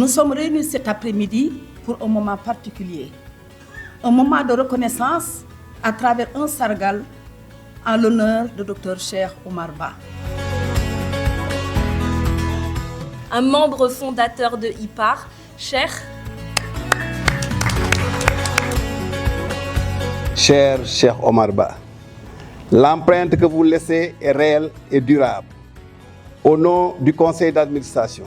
Nous sommes réunis cet après-midi pour un moment particulier, un moment de reconnaissance à travers un sargal en l'honneur de Dr Cheikh Oumar Ba. Un membre fondateur de IPAR, Cheikh Cher Cheikh Oumar Ba, l'empreinte que vous laissez est réelle et durable. Au nom du conseil d'administration,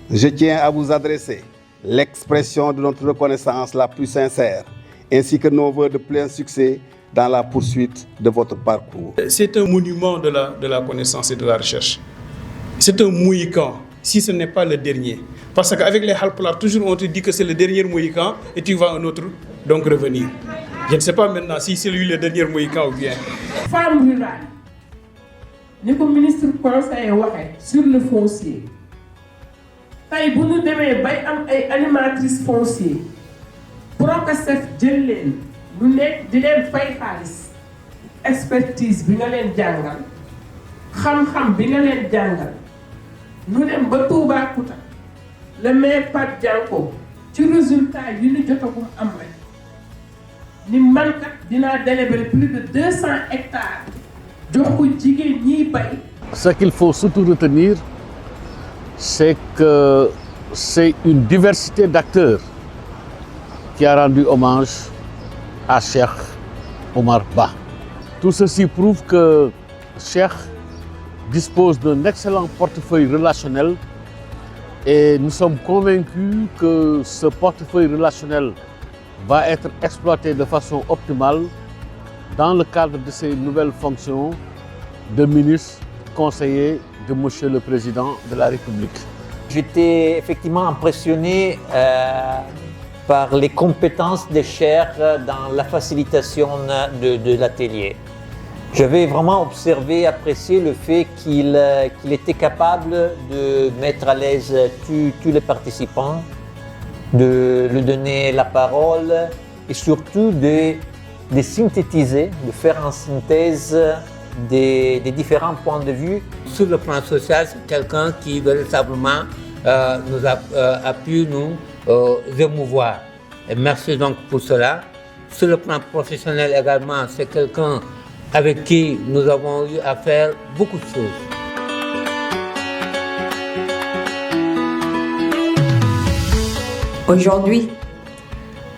je tiens à vous adresser l'expression de notre reconnaissance la plus sincère, ainsi que nos vœux de plein succès dans la poursuite de votre parcours. C'est un monument de la connaissance et de la recherche. C'est un mohican, si ce n'est pas le dernier. Parce qu'avec les Halpulaar, toujours on te dit que c'est le dernier mohican et tu vas un autre donc revenir. Je ne sais pas maintenant si c'est lui le dernier mohican ou bien. Femme rurale, ni ko ministre conseil waxee sur le foncier. Tey bu ñu demee bay am ay animatrices foncier Procasef jël leen lu nekk di leen fay xaalis expertise bi nga leen jàngal xam-xam bi nga leen jàngal ñu dem ba Toubacouta le maire Pape Dianko ci résultat yi ñu jotagum am rek ni man kat dinaa délibérer plus de 200 hectares jox ko jigéen ñiy bay. Ce qu'il faut surtout retenir, c'est que c'est une diversité d'acteurs qui a rendu hommage à Cheikh Oumar Ba. Tout ceci prouve que Cheikh dispose d'un excellent portefeuille relationnel et nous sommes convaincus que ce portefeuille relationnel va être exploité de façon optimale dans le cadre de ses nouvelles fonctions de ministre conseiller de Monsieur le Président de la République. J'étais effectivement impressionné par les compétences de Cheikh dans la facilitation de l'atelier. J'avais vraiment observé, apprécié le fait qu'il était capable de mettre à l'aise tous les participants, de lui donner la parole et surtout de synthétiser, de faire en synthèse des différents points de vue. Sur le plan social, c'est quelqu'un qui véritablement nous a pu nous émouvoir. Et merci donc pour cela. Sur le plan professionnel également, c'est quelqu'un avec qui nous avons eu à faire beaucoup de choses. Aujourd'hui,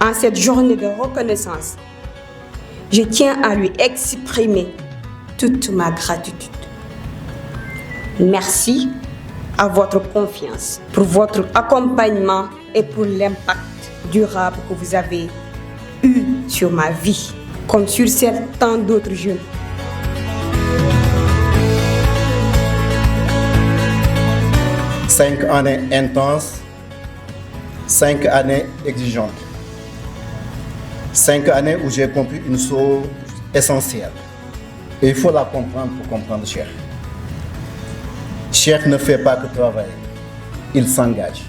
en cette journée de reconnaissance, je tiens à lui exprimer toute ma gratitude. Merci à votre confiance, pour votre accompagnement et pour l'impact durable que vous avez eu sur ma vie, comme sur celle de tant d'autres jeunes. Cinq années intenses, 5 années exigeantes. 5 années où j'ai compris une chose essentielle. Et il faut la comprendre pour comprendre Cheikh. Cheikh ne fait pas que travailler, il s'engage.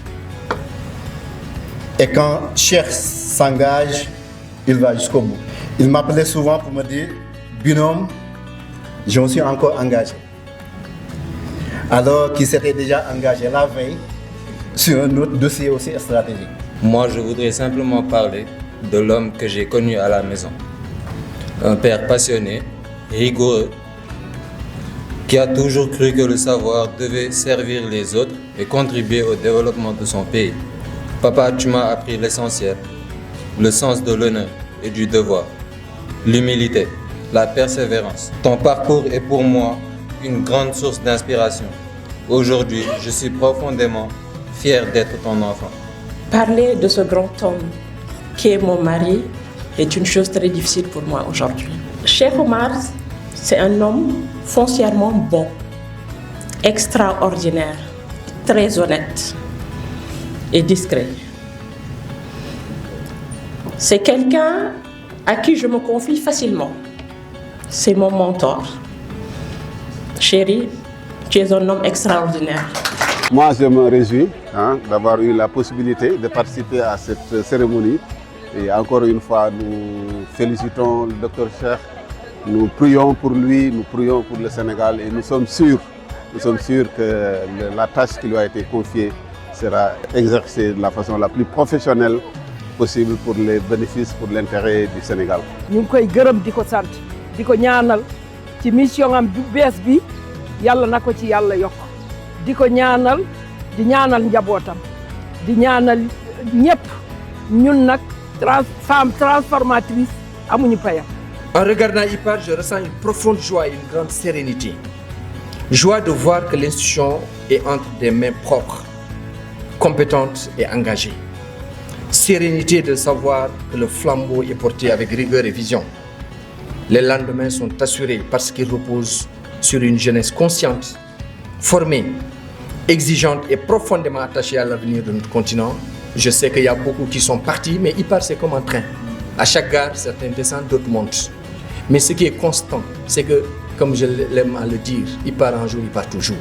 Et quand Cheikh s'engage, il va jusqu'au bout. Il m'appelait souvent pour me dire, binôme, je me suis encore engagé. Alors qu'il s'était déjà engagé la veille sur un autre dossier aussi stratégique. Moi, je voudrais simplement parler de l'homme que j'ai connu à la maison. Un père passionné, rigoureux, qui a toujours cru que le savoir devait servir les autres et contribuer au développement de son pays. Papa, tu m'as appris l'essentiel, le sens de l'honneur et du devoir, l'humilité, la persévérance. Ton parcours est pour moi une grande source d'inspiration. Aujourd'hui, je suis profondément fier d'être ton enfant. Parler de ce grand homme qui est mon mari est une chose très difficile pour moi aujourd'hui. Cheikh Oumar, c'est un homme foncièrement bon, extraordinaire, très honnête et discret. C'est quelqu'un à qui je me confie facilement. C'est mon mentor. Chérie, tu es un homme extraordinaire. Moi, je me réjouis d'avoir eu la possibilité de participer à cette cérémonie. Et encore une fois, nous félicitons le Dr Cheikh. Nous prions pour lui, nous prions pour le Sénégal et nous sommes sûrs que la tâche qui lui a été confiée sera exercée de la façon la plus professionnelle possible pour les bénéfices, pour l'intérêt du Sénégal. ñu ngi koy gërëm di ko sant di ko ñaanal ci mission am bu bees bi yàlla na ko ci yàlla yokk di ko ñaanal di ñaanal njabootam di ñaanal ñëpp ñun nag femme transformatrice amuñu payam. En regardant IPAR, je ressens une profonde joie et une grande sérénité. Joie de voir que l'institution est entre des mains propres, compétentes et engagées. Sérénité de savoir que le flambeau est porté avec rigueur et vision. Les lendemains sont assurés parce qu'ils reposent sur une jeunesse consciente, formée, exigeante et profondément attachée à l'avenir de notre continent. Je sais qu'il y a beaucoup qui sont partis, mais IPAR c'est comme un train. À chaque gare, certains descendent, d'autres montent. Mais ce qui est constant, c'est que, comme je l'aime à le dire, IPAR un jour, IPAR toujours.